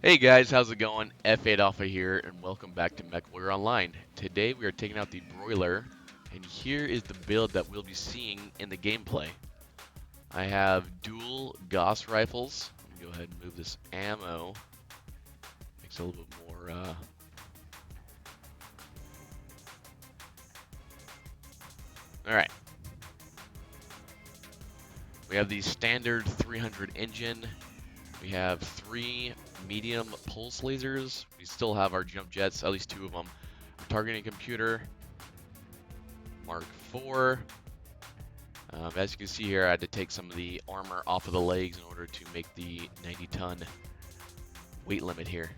Hey guys, how's it going? F8 Alpha here, and welcome back to MWO Online. Today we are taking out the broiler, and here is the build that we'll be seeing in the gameplay. I have dual Gauss rifles. Let me go ahead and move this ammo. Makes it a little bit more. Alright. We have the standard 300 engine. We have 3 medium pulse lasers. We still have our jump jets, at least 2 of them. Targeting computer, Mark IV. As you can see here, I had to take some of the armor off of the legs in order to make the 90-ton weight limit here.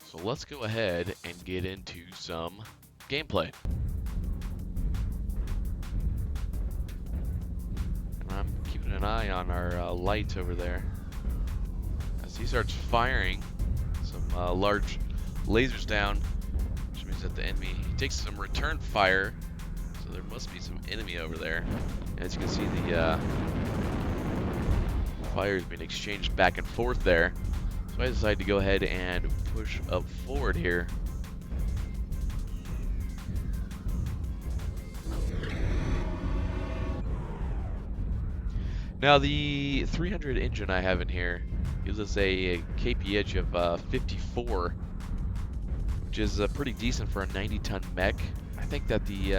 So let's go ahead and get into some gameplay. I'm keeping an eye on our lights over there. As he starts firing some large lasers down, which means that the enemy, he takes some return fire, so there must be some enemy over there. As you can see, the fire is being exchanged back and forth there. So I decided to go ahead and push up forward here. Now the 300 engine I have in here gives us a kph of 54, which is pretty decent for a 90-ton mech. I think that the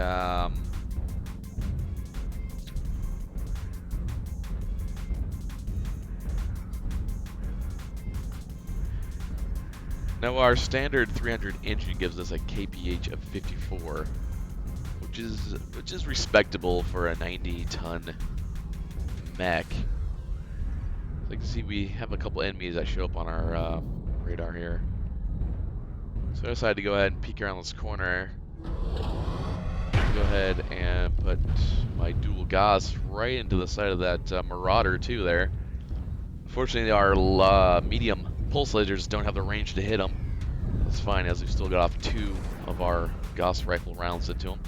now our standard 300 engine gives us a kph of 54, which is respectable for a 90-ton mech. So you can see we have a couple enemies that show up on our radar here. So I decided to go ahead and peek around this corner. Go ahead and put my dual Gauss right into the side of that Marauder too there. Unfortunately, our medium pulse lasers don't have the range to hit them. That's fine, as we've still got off 2 of our Gauss rifle rounds into them.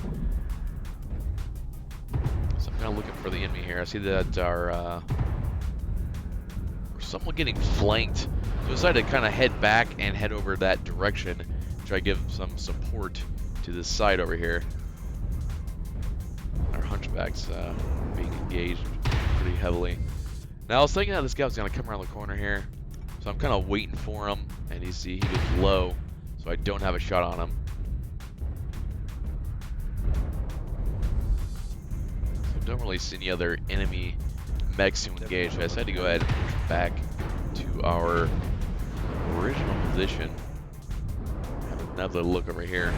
So I'm kind of looking for the enemy here. I see that we're somewhat getting flanked. So I decided to kind of head back and head over that direction, try to give some support to this side over here. Our hunchback's being engaged pretty heavily. Now I was thinking that this guy was going to come around the corner here, so I'm kind of waiting for him, and you see he gets low, so I don't have a shot on him. Don't really see any other enemy mechs to engage. So I decided to go ahead and push back to our original position. Have another look over here.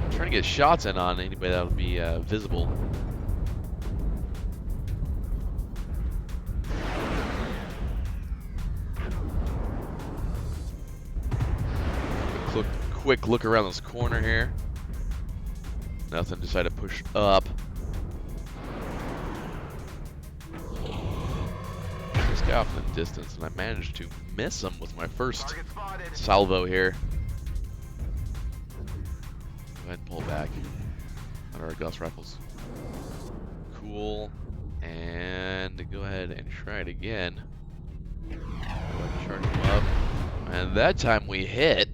I'm trying to get shots in on anybody that would be visible. Quick look around this corner here. Nothing. Decided to push up. Guy off in the distance, and I managed to miss him with my first salvo here. Go ahead and pull back on our Gauss rifles. Cool. And go ahead and try it again. Go ahead and charge him up. And that time we hit.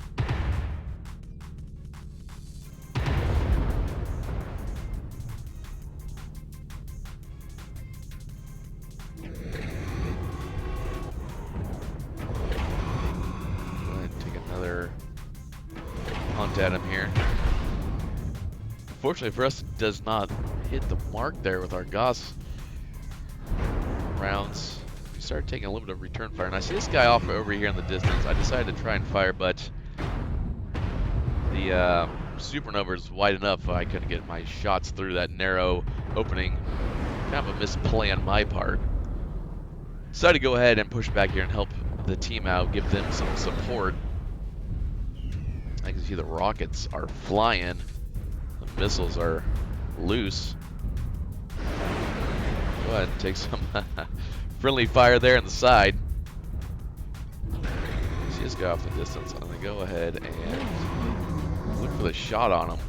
Hunt at him here. Fortunately for us, it does not hit the mark there with our Gauss rounds. We started taking a little bit of return fire, and I see this guy off over here in the distance. I decided to try and fire, but the Supernova is wide enough. I couldn't get my shots through that narrow opening. Kind of a misplay on my part. Decided to go ahead and push back here and help the team out, give them some support. I can see the rockets are flying. The missiles are loose. Go ahead and take some friendly fire there on the side. See this guy off the distance. I'm going to go ahead and look for the shot on him.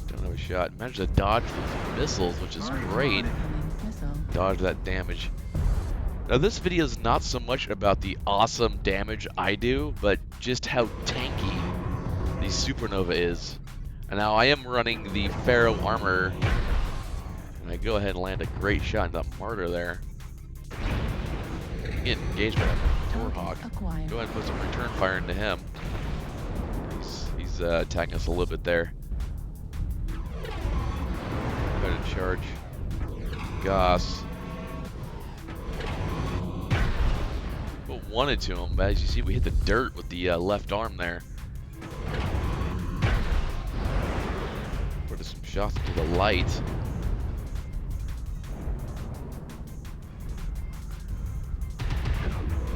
Don't have a shot. Managed to dodge these missiles, which is great. dodge that damage. Now this video is not so much about the awesome damage I do, but just how tanky the Supernova is. And now I am running the Pharaoh armor, and I go ahead and land a great shot into that martyr there. Get engaged by that Warhawk. Go ahead and put some return fire into him. He's attacking us a little bit there. Go ahead and charge Goss. Put one into him, but as you see, we hit the dirt with the left arm there. Put some shots into the light.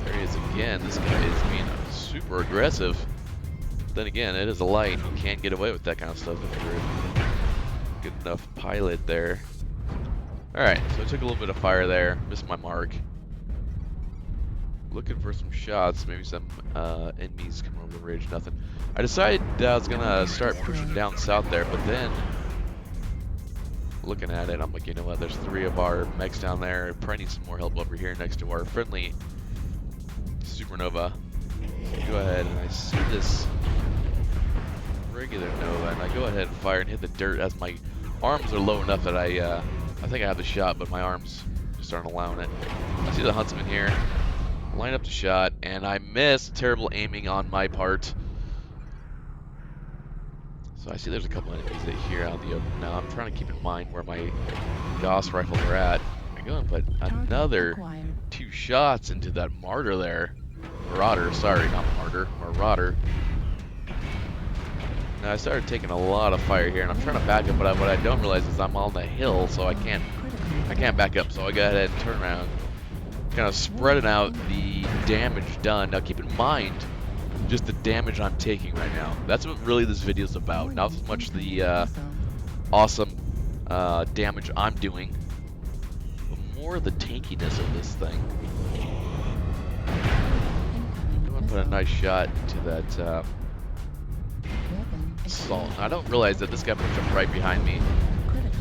There he is again. This guy is being super aggressive. Then again, it is a light. You can't get away with that kind of stuff if you're a good enough pilot there. Alright, so I took a little bit of fire there. Missed my mark. Looking for some shots. Maybe some enemies coming over the ridge. Nothing. I decided I was going to start pushing down south there, but then looking at it, I'm like, you know what? There's 3 of our mechs down there. Probably need some more help over here next to our friendly Supernova. Go ahead, and I see this regular Nova, and I go ahead and fire and hit the dirt as my arms are low enough that I think I have the shot, but my arms just aren't allowing it. I see the Huntsman here. Line up the shot, and I miss. Terrible aiming on my part. So I see there's a couple enemies that here out in the open. Now I'm trying to keep in mind where my Gauss rifles are at. I go and put another 2 shots into that martyr there. Marauder, sorry, not martyr, marauder. Now I started taking a lot of fire here, and I'm trying to back up, but what I don't realize is I'm on the hill, so I can't back up. So I go ahead and turn around, kind of spreading out the damage done. Now keep in mind just the damage I'm taking right now. That's what really this video is about. Not so much the awesome damage I'm doing, but more the tankiness of this thing. I'm gonna put a nice shot into that assault. I don't realize that this guy pushed up right behind me.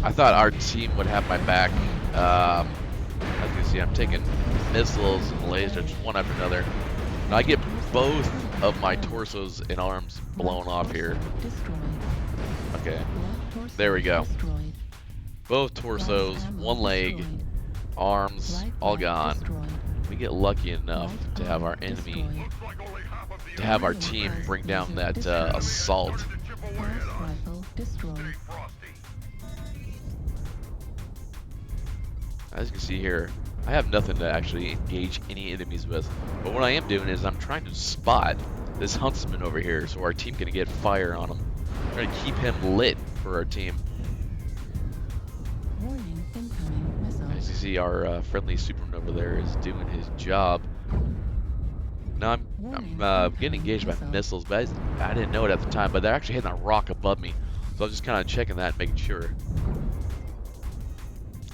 I thought our team would have my back. As you can see, I'm taking missiles and lasers one after another. And I get both of my torsos and arms blown off here. Okay, there we go. Both torsos, one leg, arms, all gone. We get lucky enough to have our enemy, to have our team bring down that assault. As you can see here, I have nothing to actually engage any enemies with, but what I am doing is I'm trying to spot this Huntsman over here so our team can get fire on him. I'm trying to keep him lit for our team. As you see, our friendly Supernova there is doing his job. Now I'm getting engaged by missiles, but I didn't know it at the time, but they're actually hitting a rock above me. So I was just kind of checking that and making sure.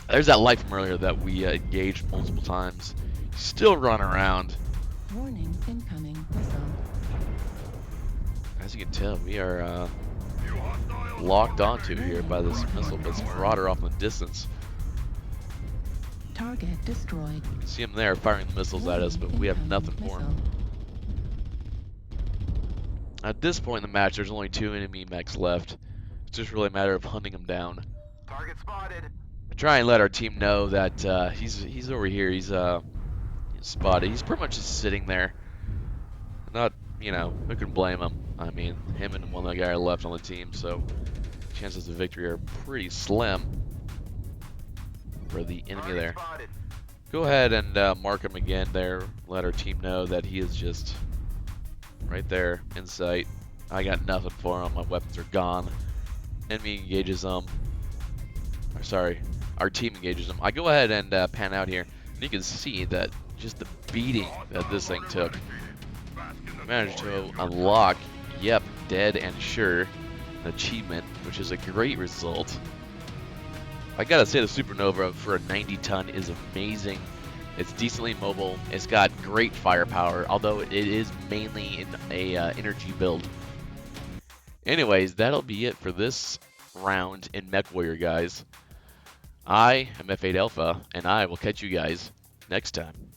There's that light from earlier that we engaged multiple times. Still running around. Warning, incoming missile. As you can tell, we are locked onto here by this missile, but it's Marauder off in the distance. Target destroyed. You can see him there firing the missiles at us, but we have nothing for him. At this point in the match, there's only 2 enemy mechs left. It's just really a matter of hunting them down. Target spotted. I try and let our team know that he's over here. He's spotted. He's pretty much just sitting there. Not, you know, who can blame him? I mean, him and one other guy are left on the team, so chances of victory are pretty slim for the enemy there. Go ahead and mark him again there. Let our team know that he is just right there in sight. I got nothing for him. My weapons are gone. Enemy engages them. Or sorry, our team engages them. I go ahead and pan out here, and you can see that just the beating that this thing took. Managed to unlock, yep, dead and sure, an achievement, which is a great result. I gotta say the Supernova for a 90 ton is amazing. It's decently mobile. It's got great firepower, although it is mainly in a energy build. Anyways, that'll be it for this round in Mech Warrior, guys. I am F8 Alpha, and I will catch you guys next time.